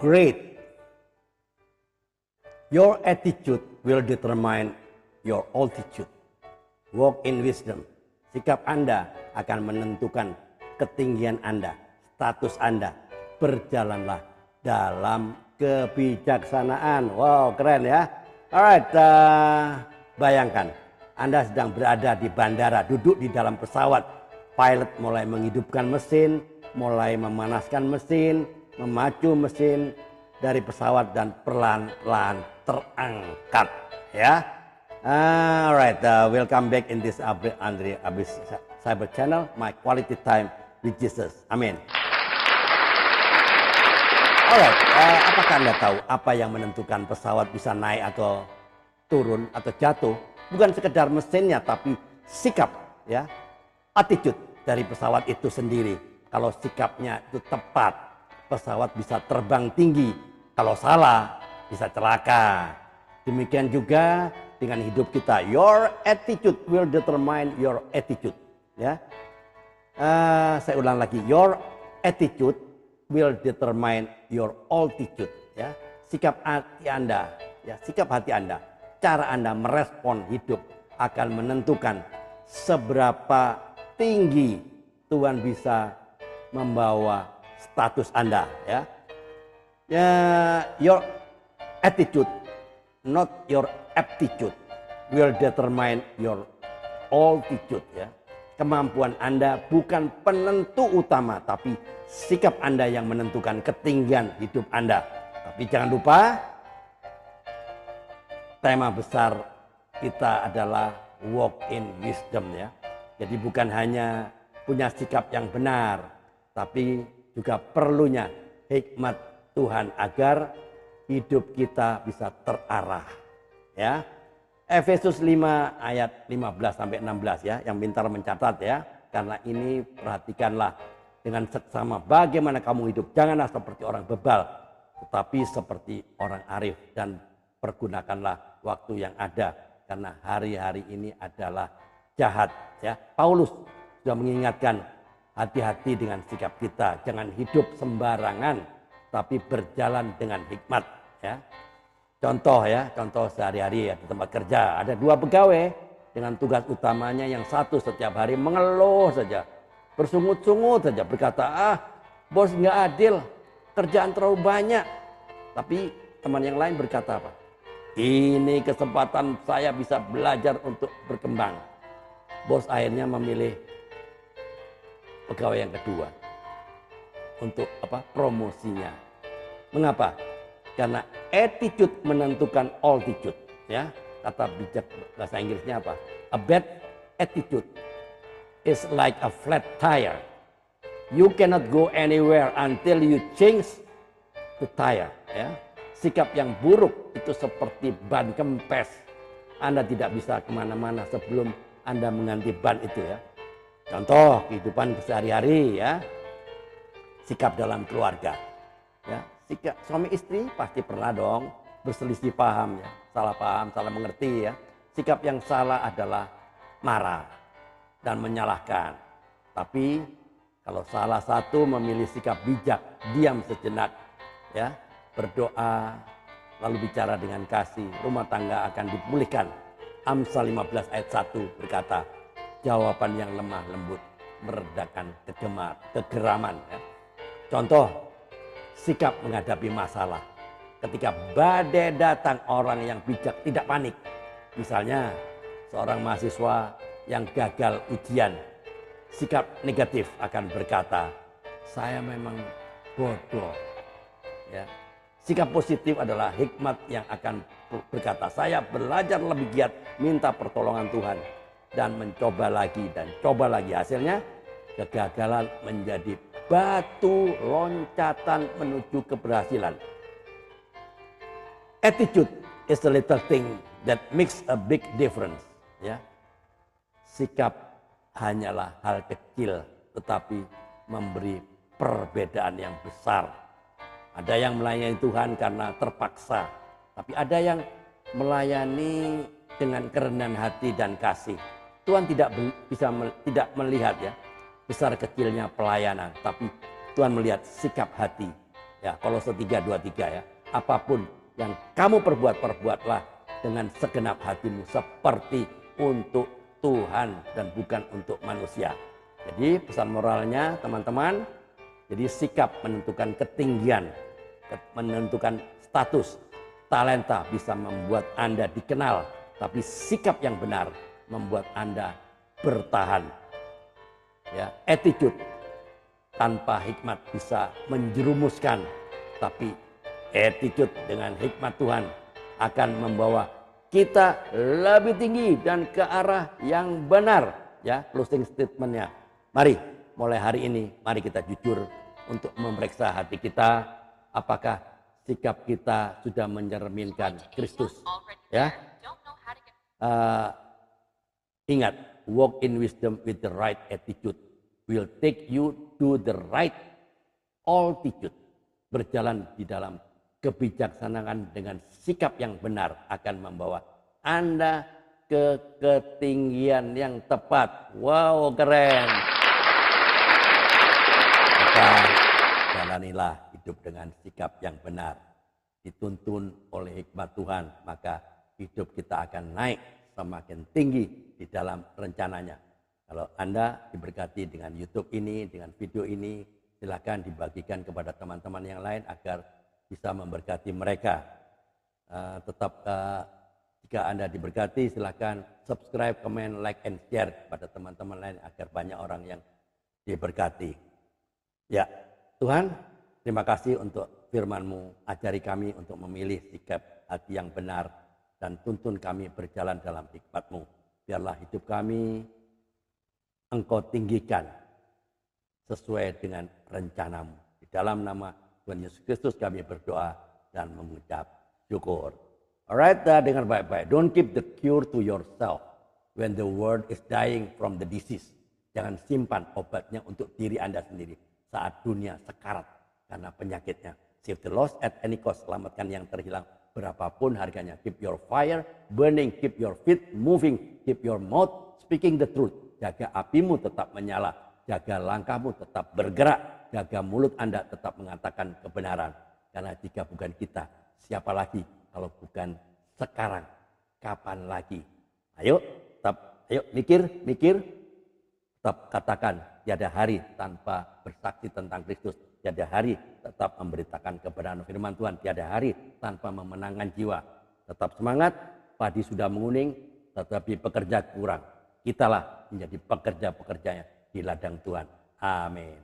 great. Your attitude will determine your altitude. Walk in wisdom. Sikap Anda akan menentukan ketinggian Anda, status Anda. Berjalanlah dalam kebijaksanaan. Wow, keren ya. Alright, bayangkan Anda sedang berada di bandara, duduk di dalam pesawat. Pilot mulai menghidupkan mesin, mulai memanaskan mesin, memacu mesin dari pesawat dan perlahan-lahan terangkat. Ya, alright, welcome back in this Andre Abis Cyber Channel, my quality time with Jesus. Amin. Alright, apakah Anda tahu apa yang menentukan pesawat bisa naik atau turun atau jatuh? Bukan sekedar mesinnya, tapi sikap, ya, attitude dari pesawat itu sendiri. Kalau sikapnya itu tepat, pesawat bisa terbang tinggi. Kalau salah, bisa celaka. Demikian juga dengan hidup kita. Your attitude will determine your attitude. Ya, saya ulang lagi. Your attitude will determine your altitude. Ya, sikap hati Anda, ya, sikap hati Anda, cara Anda merespon hidup akan menentukan seberapa tinggi Tuhan bisa membawa status Anda. Ya, your attitude, not your aptitude, will determine your altitude. Ya, kemampuan Anda bukan penentu utama, tapi sikap Anda yang menentukan ketinggian hidup Anda. Tapi jangan lupa, tema besar kita adalah walk in wisdom, ya. Jadi bukan hanya punya sikap yang benar, tapi juga perlunya hikmat Tuhan agar hidup kita bisa terarah. Ya. Efesus 5 ayat 15 sampai 16, ya, yang pintar mencatat, ya. Karena ini perhatikanlah dengan seksama bagaimana kamu hidup. Janganlah seperti orang bebal, tetapi seperti orang arif, dan pergunakanlah waktu yang ada karena hari-hari ini adalah jahat, ya. Paulus sudah mengingatkan, hati-hati dengan sikap kita, jangan hidup sembarangan tapi berjalan dengan hikmat, ya. Contoh, ya, contoh sehari-hari, ya, di tempat kerja ada 2 pegawai dengan tugas utamanya, yang satu setiap hari mengeluh saja, bersungut-sungut saja, berkata, bos nggak adil, kerjaan terlalu banyak. Tapi teman yang lain berkata apa? Ini kesempatan saya bisa belajar untuk berkembang. Bos akhirnya memilih pegawai yang kedua untuk promosinya. Mengapa? Karena attitude menentukan altitude, ya. Kata bijak bahasa Inggrisnya apa? A bad attitude is like a flat tire. You cannot go anywhere until you change the tire, ya. Sikap yang buruk itu seperti ban kempes. Anda tidak bisa kemana-mana sebelum Anda mengganti ban itu, ya. Contoh kehidupan sehari-hari, ya. Sikap dalam keluarga, ya. Sikap suami istri pasti pernah dong berselisih paham, ya. Salah paham, salah mengerti, ya. Sikap yang salah adalah marah dan menyalahkan. Tapi kalau salah satu memilih sikap bijak, diam sejenak, ya, berdoa, lalu bicara dengan kasih, rumah tangga akan dipulihkan. Amsal 15 ayat 1 berkata, jawaban yang lemah lembut meredakan kegeraman, ya. Contoh, sikap menghadapi masalah. Ketika badai datang, orang yang bijak tidak panik. Misalnya, seorang mahasiswa yang gagal ujian, sikap negatif akan berkata, saya memang bodoh, ya. Sikap positif adalah hikmat yang akan berkata, saya belajar lebih giat, minta pertolongan Tuhan, dan mencoba lagi dan coba lagi. Hasilnya, kegagalan menjadi batu loncatan menuju keberhasilan. Attitude is the little thing that makes a big difference, ya. Sikap hanyalah hal kecil tetapi memberi perbedaan yang besar. Ada yang melayani Tuhan karena terpaksa, tapi ada yang melayani dengan kerendahan hati dan kasih. Tuhan tidak melihat, ya, besar kecilnya pelayanan, tapi Tuhan melihat sikap hati, Ya, Kolose 3:23 ya. Apapun yang kamu perbuat, perbuatlah dengan segenap hatimu seperti untuk Tuhan dan bukan untuk manusia. Jadi pesan moralnya teman-teman, jadi sikap menentukan ketinggian, menentukan status, talenta bisa membuat Anda dikenal, tapi sikap yang benar membuat Anda bertahan. Ya, attitude tanpa hikmat bisa menjerumuskan, tapi attitude dengan hikmat Tuhan akan membawa kita lebih tinggi dan ke arah yang benar. Ya, closing statementnya. Mari, mulai hari ini, mari kita jujur untuk memeriksa hati kita, apakah sikap kita sudah mencerminkan Kristus. Ya, ingat, walk in wisdom with the right attitude will take you to the right altitude. Berjalan di dalam kebijaksanaan dengan sikap yang benar akan membawa Anda ke ketinggian yang tepat. Wow, keren. Maka jalanilah hidup dengan sikap yang benar. Dituntun oleh hikmat Tuhan, maka hidup kita akan naik semakin tinggi di dalam rencananya. Kalau Anda diberkati dengan YouTube ini, dengan video ini, silakan dibagikan kepada teman-teman yang lain agar bisa memberkati mereka. Jika Anda diberkati, silakan subscribe, comment, like, and share kepada teman-teman lain agar banyak orang yang diberkati. Ya, Tuhan, terima kasih untuk firman-Mu. Ajari kami untuk memilih sikap hati yang benar dan tuntun kami berjalan dalam hikmat-Mu. Biarlah hidup kami Engkau tinggikan sesuai dengan rencana-Mu. Di dalam nama Tuhan Yesus Kristus kami berdoa dan mengucap syukur. Alright, dengar baik-baik. Don't keep the cure to yourself when the world is dying from the disease. Jangan simpan obatnya untuk diri Anda sendiri saat dunia sekarat karena penyakitnya. Save the lost at any cost. Selamatkan yang terhilang berapapun harganya. Keep your fire burning, keep your feet moving, keep your mouth speaking the truth. Jaga apimu tetap menyala, jaga langkahmu tetap bergerak, jaga mulut Anda tetap mengatakan kebenaran. Karena jika bukan kita, siapa lagi kalau bukan sekarang? Kapan lagi? Ayo, mikir, tetap katakan tiada hari tanpa bersaksi tentang Kristus. Tiada hari tetap memberitakan kebenaran firman Tuhan. Tiada hari tanpa memenangkan jiwa. Tetap semangat, padi sudah menguning, tetapi pekerja kurang. Kitalah menjadi pekerja-pekerjanya di ladang Tuhan. Amin.